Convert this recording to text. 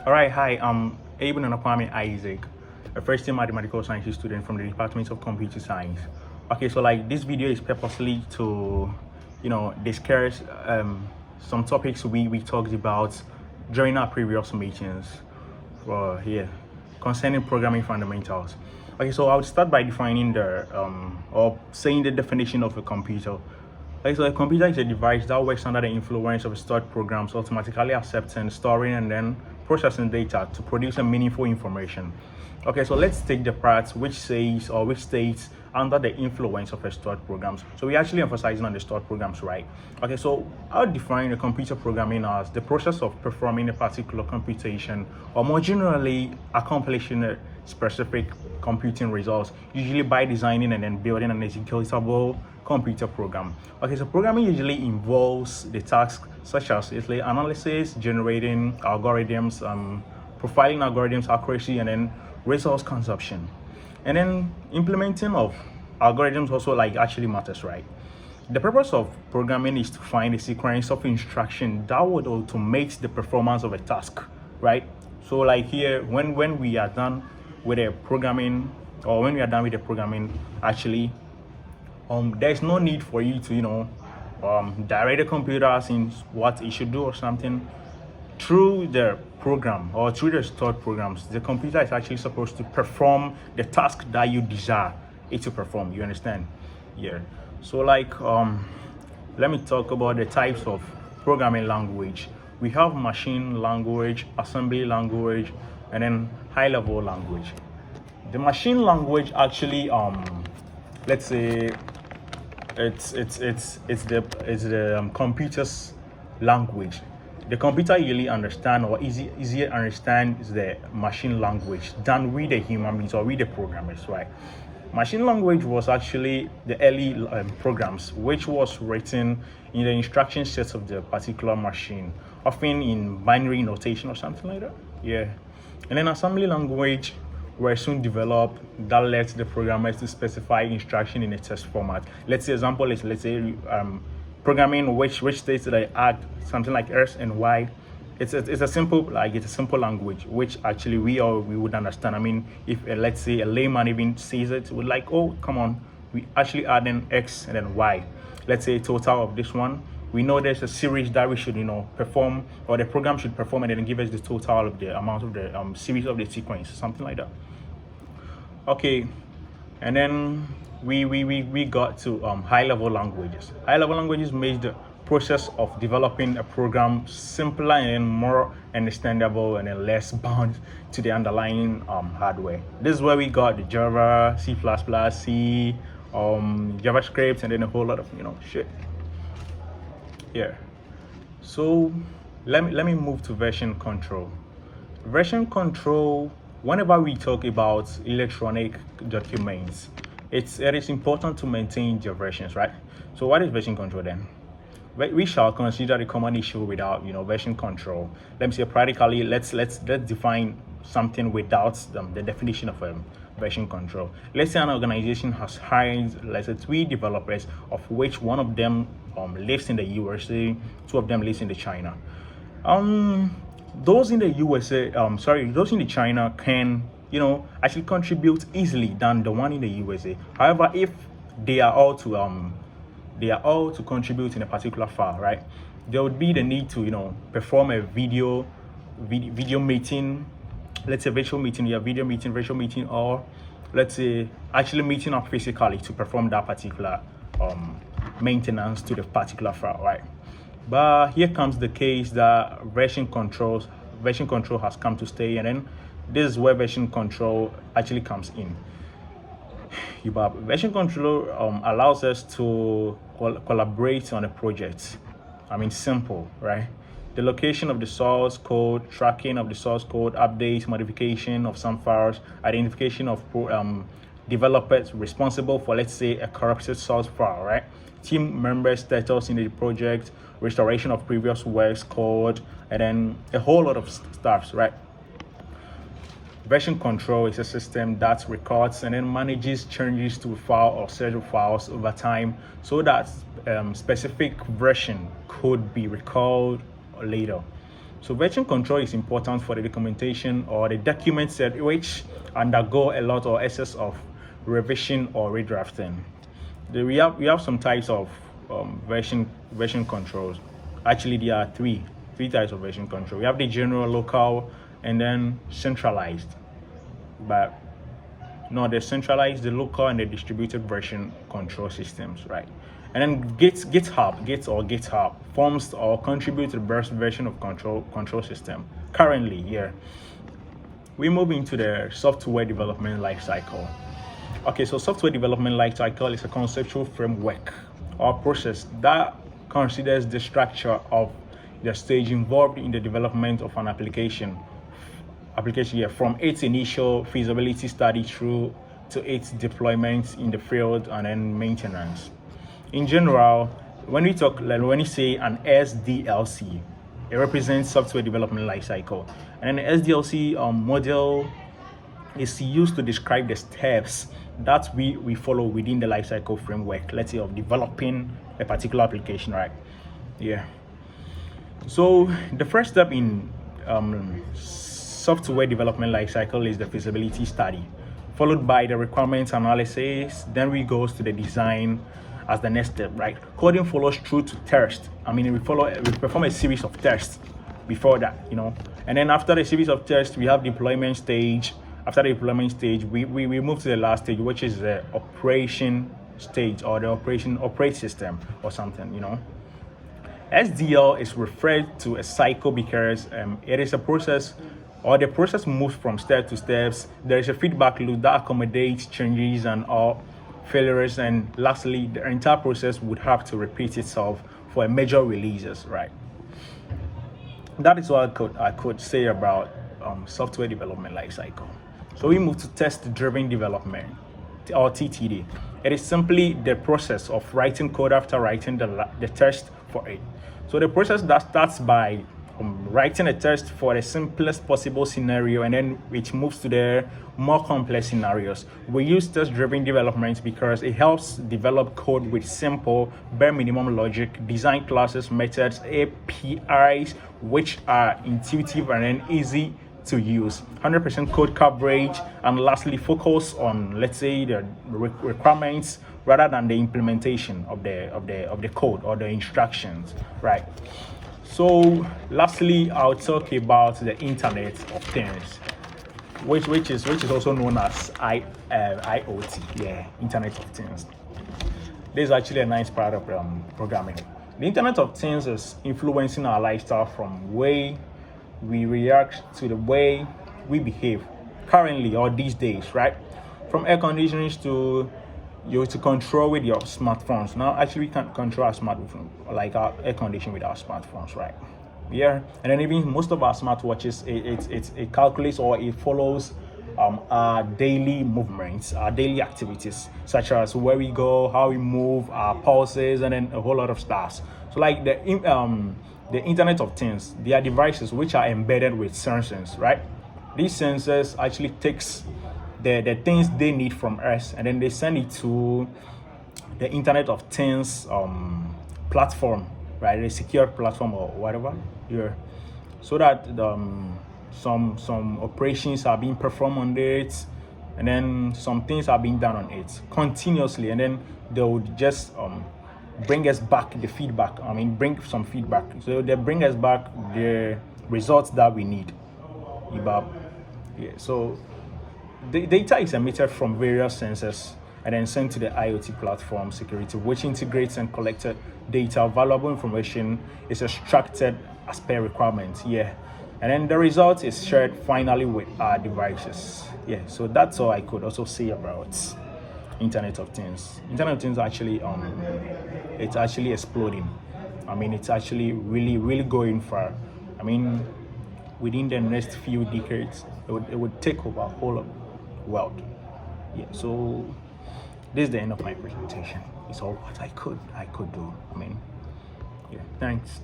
All right, hi, I'm Abel Kwame Isaac, a first year mathematical sciences student from the Department of Computer Science. Okay, so like this video is purposely to, discuss some topics we talked about during our previous meetings for here concerning programming fundamentals. Okay, so I would start by defining or saying the definition of a computer. Like, so a computer is a device that works under the influence of stored programs, automatically accepting, storing, and then processing data to produce a meaningful information. Okay, so let's take the part which says or which states under the influence of a stored programs. So we're actually emphasizing on the stored programs, right? Okay, so I'll define the computer programming as the process of performing a particular computation or more generally accomplishing a specific computing results, usually by designing and then building an executable computer program. Okay, so programming usually involves the tasks such as analysis, generating algorithms, profiling algorithms accuracy, and then resource consumption. And then implementing of algorithms also like actually matters, right? The purpose of programming is to find a sequence of instruction that would automate the performance of a task, right? So like here, when we are done with the programming, or when we are done with the programming, actually, there's no need for you to direct the computer as in what it should do or something. Through the program or through the stored programs, the computer is actually supposed to perform the task that you desire it to perform. You understand? Yeah. So like let me talk about the types of programming language. We have machine language, assembly language, and then high level language. The machine language actually let's say it's the computer's language. The computer usually understand or easier understands the machine language than we the human beings or we the programmers, right? Machine language was actually the early programs which was written in the instruction sets of the particular machine, often in binary notation or something like that. Yeah. And then assembly language were soon developed that lets the programmers to specify instruction in a text format. Let's say example is programming which states that I add something like X and Y. It's a simple language which actually we would understand. I mean, if let's say a layman even sees it, would like, oh come on, we actually add in X and then Y. Let's say total of this one. We know there's a series that we should perform, or the program should perform, and then give us the total of the amount of the series of the sequence, something like that. Okay, and then we got to high level languages. High level languages made the process of developing a program simpler and more understandable and then less bound to the underlying hardware. This is where we got the Java, C++, C, JavaScript, and then a whole lot of shit. Yeah. So let me move to version control. Version control. Whenever we talk about electronic documents, it is important to maintain your versions, right? So what is version control then? We shall consider the common issue without version control. Let me say practically, let's define something without the definition of version control. Let's say an organization has hired, let's say, 3 developers, of which one of them lives in the USA, 2 of them lives in the China. Those in the USA, those in the China can, actually contribute easily than the one in the USA. However, if they are all to contribute in a particular file, right? There would be the need to, perform a video meeting, let's say virtual meeting, video meeting, virtual meeting, or let's say actually meeting up physically to perform that particular maintenance to the particular file, right? But here comes the case that version control has come to stay, and then this is where version control actually comes in. Version control allows us to collaborate on a project. I mean, simple, right? The location of the source code, tracking of the source code, updates, modification of some files, identification of developers responsible for, let's say, a corrupted source file, right? Team member status in the project, restoration of previous works code, and then a whole lot of stuff, right? Version control is a system that records and then manages changes to a file or set of files over time, so that specific version could be recalled later. So version control is important for the documentation or the documents that which undergo a lot or excess of revision or redrafting. We have some types of version controls. Actually, there are three types of version control. We have the general, local, and then centralized. But no, the centralized, the local, and the distributed version control systems, right? And then GitHub forms or contributes to the best version of control system. Currently, here we move into the software development lifecycle. Okay, so software development lifecycle is a conceptual framework or process that considers the structure of the stage involved in the development of an application here, from its initial feasibility study through to its deployment in the field and then maintenance. In general, when you say an SDLC, it represents software development lifecycle, and an SDLC model is used to describe the steps that we follow within the lifecycle framework, let's say, of developing a particular application, right? Yeah. So the first step in software development lifecycle is the feasibility study, followed by the requirements analysis. Then we goes to the design as the next step, right? Coding follows through to test. We perform a series of tests before that, and then after the series of tests, we have deployment stage. After the deployment stage, we move to the last stage, which is the operation stage or the operate system or something, SDL is referred to a cycle because it is a process, or the process moves from step to steps. There is a feedback loop that accommodates changes and all failures, and lastly, the entire process would have to repeat itself for a major releases, right? That is what I could say about software development lifecycle. So we move to test-driven development, or TTD. It is simply the process of writing code after writing the test for it. So the process that starts by writing a test for the simplest possible scenario, and then it moves to the more complex scenarios. We use test-driven development because it helps develop code with simple, bare minimum logic, design classes, methods, APIs, which are intuitive and then easy to use, 100% code coverage, and lastly, focus on, let's say, the requirements rather than the implementation of the code or the instructions, right? So lastly, I'll talk about the Internet of Things, which is also known as IoT. Yeah, Internet of Things. This is actually a nice part of programming. The Internet of Things is influencing our lifestyle from way we react to the way we behave currently or these days, right? From air conditioners to control with your smartphones. Now, actually, we can control our smartphone, like our air conditioning, with our smartphones, right? Yeah, and then even most of our smartwatches, it calculates or it follows our daily movements, our daily activities, such as where we go, how we move, our pulses, and then a whole lot of stuff. So, like the Internet of Things, they are devices which are embedded with sensors, right? These sensors actually takes the things they need from us, and then they send it to the Internet of Things platform, right? A secure platform or whatever, yeah. So that some operations are being performed on it, and then some things are being done on it continuously, and then they would just bring us back the feedback. Bring some feedback. So they bring us back the results that we need. Yeah. So the data is emitted from various sensors and then sent to the IoT platform security, which integrates and collected data. Valuable information is extracted as per requirement. Yeah. And then the result is shared finally with our devices. Yeah. So that's all I could also say about Internet of Things. Internet of Things actually it's actually exploding. It's actually really going far. Within the next few decades, it would take over a whole world. Yeah. So this is the end of my presentation. It's all what I could do. Yeah. Thanks.